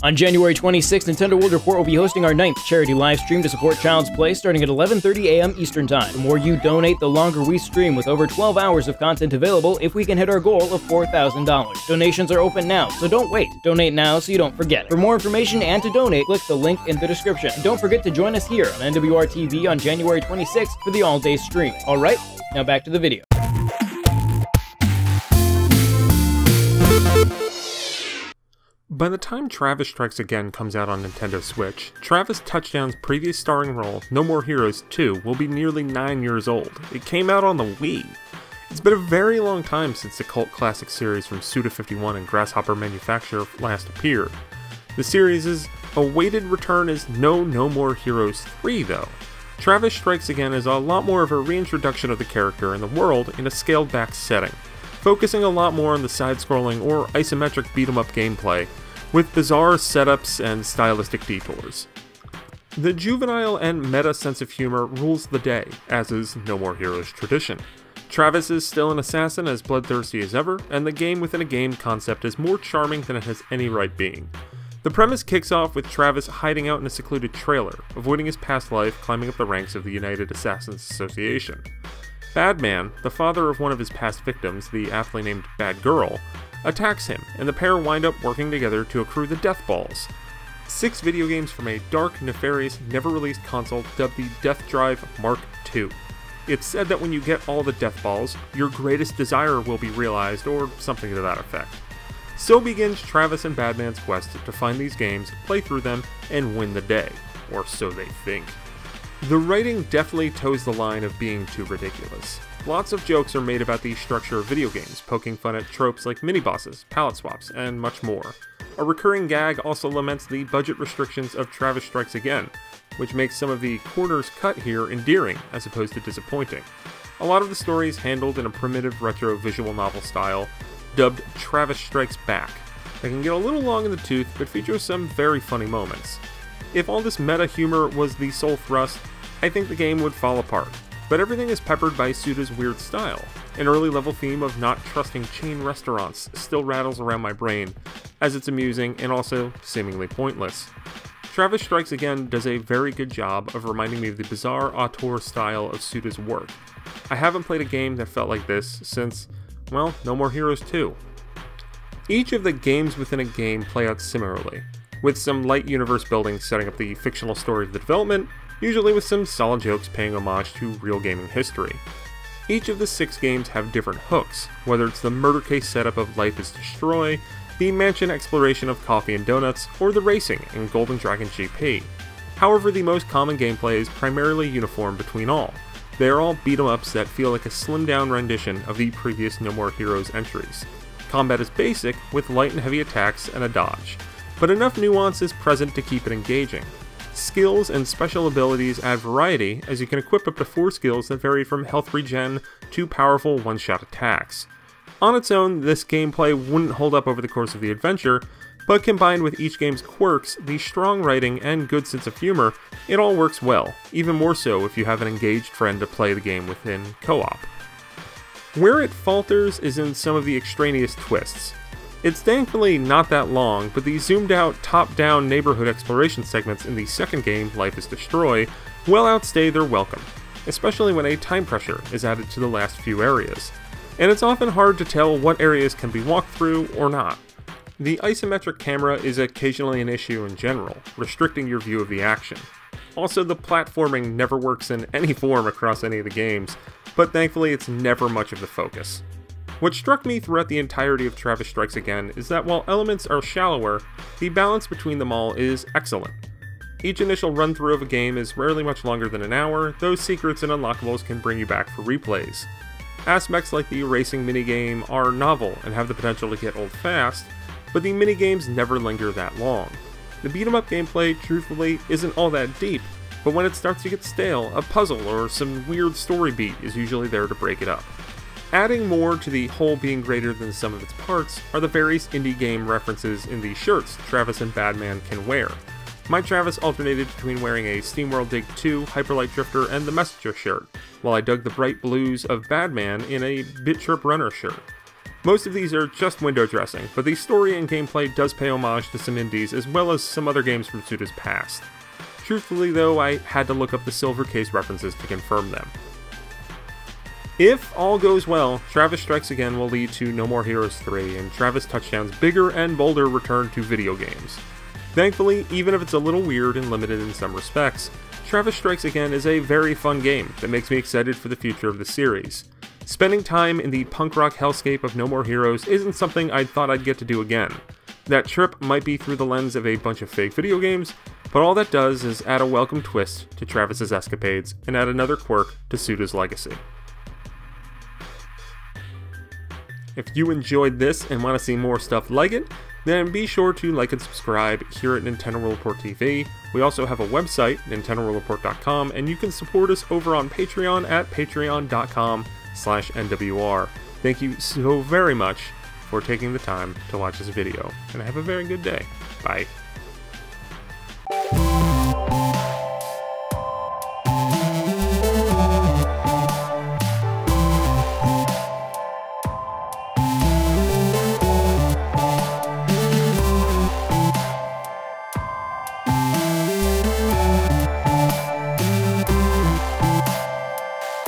On January 26th, Nintendo World Report will be hosting our 9th charity live stream to support Child's Play starting at 11:30 a.m. Eastern Time. The more you donate, the longer we stream with over 12 hours of content available if we can hit our goal of $4,000. Donations are open now, so don't wait. Donate now so you don't forget. For more information and to donate, click the link in the description. And don't forget to join us here on NWR TV on January 26th for the all-day stream. Alright, now back to the video. By the time Travis Strikes Again comes out on Nintendo Switch, Travis Touchdown's previous starring role, No More Heroes 2, will be nearly 9 years old. It came out on the Wii. It's been a very long time since the cult classic series from Suda 51 and Grasshopper Manufacturer last appeared. The series' awaited return is No More Heroes 3 though. Travis Strikes Again is a lot more of a reintroduction of the character and the world in a scaled back setting, focusing a lot more on the side-scrolling or isometric beat-em-up gameplay, with bizarre setups and stylistic detours. The juvenile and meta sense of humor rules the day, as is No More Heroes tradition. Travis is still an assassin as bloodthirsty as ever, and the game within a game concept is more charming than it has any right being. The premise kicks off with Travis hiding out in a secluded trailer, avoiding his past life, climbing up the ranks of the United Assassins Association. Badman, the father of one of his past victims, the aptly named Bad Girl, attacks him, and the pair wind up working together to accrue the Death Balls. 6 video games from a dark, nefarious, never-released console dubbed the Death Drive Mark II. It's said that when you get all the Death Balls, your greatest desire will be realized, or something to that effect. So begins Travis and Badman's quest to find these games, play through them, and win the day. Or so they think. The writing definitely toes the line of being too ridiculous. Lots of jokes are made about the structure of video games, poking fun at tropes like mini-bosses, palette swaps, and much more. A recurring gag also laments the budget restrictions of Travis Strikes Again, which makes some of the corners cut here endearing as opposed to disappointing. A lot of the story is handled in a primitive retro visual novel style, dubbed Travis Strikes Back, that can get a little long in the tooth but features some very funny moments. If all this meta humor was the sole thrust, I think the game would fall apart. But everything is peppered by Suda's weird style. An early level theme of not trusting chain restaurants still rattles around my brain, as it's amusing and also seemingly pointless. Travis Strikes Again does a very good job of reminding me of the bizarre auteur style of Suda's work. I haven't played a game that felt like this since, well, No More Heroes 2. Each of the games within a game play out similarly, with some light universe building setting up the fictional story of the development, usually with some solid jokes paying homage to real gaming history. Each of the 6 games have different hooks, whether it's the murder case setup of Life is Destroy, the mansion exploration of Coffee and Donuts, or the racing in Golden Dragon GP. However, the most common gameplay is primarily uniform between all. They are all beat-em-ups that feel like a slimmed-down rendition of the previous No More Heroes entries. Combat is basic, with light and heavy attacks and a dodge, but enough nuance is present to keep it engaging. Skills and special abilities add variety, as you can equip up to 4 skills that vary from health regen to powerful one-shot attacks. On its own, this gameplay wouldn't hold up over the course of the adventure, but combined with each game's quirks, the strong writing, and good sense of humor, it all works well, even more so if you have an engaged friend to play the game within co-op. Where it falters is in some of the extraneous twists. It's thankfully not that long, but the zoomed out, top-down neighborhood exploration segments in the second game, Life is Destroy, well outstay their welcome, especially when a time pressure is added to the last few areas. And it's often hard to tell what areas can be walked through or not. The isometric camera is occasionally an issue in general, restricting your view of the action. Also, the platforming never works in any form across any of the games, but thankfully it's never much of the focus. What struck me throughout the entirety of Travis Strikes Again is that while elements are shallower, the balance between them all is excellent. Each initial run-through of a game is rarely much longer than an hour, though secrets and unlockables can bring you back for replays. Aspects like the racing minigame are novel and have the potential to get old fast, but the minigames never linger that long. The beat-em-up gameplay, truthfully, isn't all that deep, but when it starts to get stale, a puzzle or some weird story beat is usually there to break it up. Adding more to the whole being greater than the sum of its parts are the various indie game references in the shirts Travis and Badman can wear. My Travis alternated between wearing a SteamWorld Dig 2 Hyperlight Drifter and the Messenger shirt, while I dug the bright blues of Badman in a Bit Trip Runner shirt. Most of these are just window dressing, but the story and gameplay does pay homage to some indies as well as some other games from Suda's past. Truthfully though, I had to look up the silver case references to confirm them. If all goes well, Travis Strikes Again will lead to No More Heroes 3 and Travis Touchdown's bigger and bolder return to video games. Thankfully, even if it's a little weird and limited in some respects, Travis Strikes Again is a very fun game that makes me excited for the future of the series. Spending time in the punk rock hellscape of No More Heroes isn't something I thought I'd get to do again. That trip might be through the lens of a bunch of fake video games, but all that does is add a welcome twist to Travis's escapades and add another quirk to Suda's legacy. If you enjoyed this and want to see more stuff like it, then be sure to like and subscribe here at Nintendo World Report TV. We also have a website, nintendoworldreport.com, and you can support us over on Patreon at patreon.com/NWR. Thank you so very much for taking the time to watch this video, and have a very good day. Bye.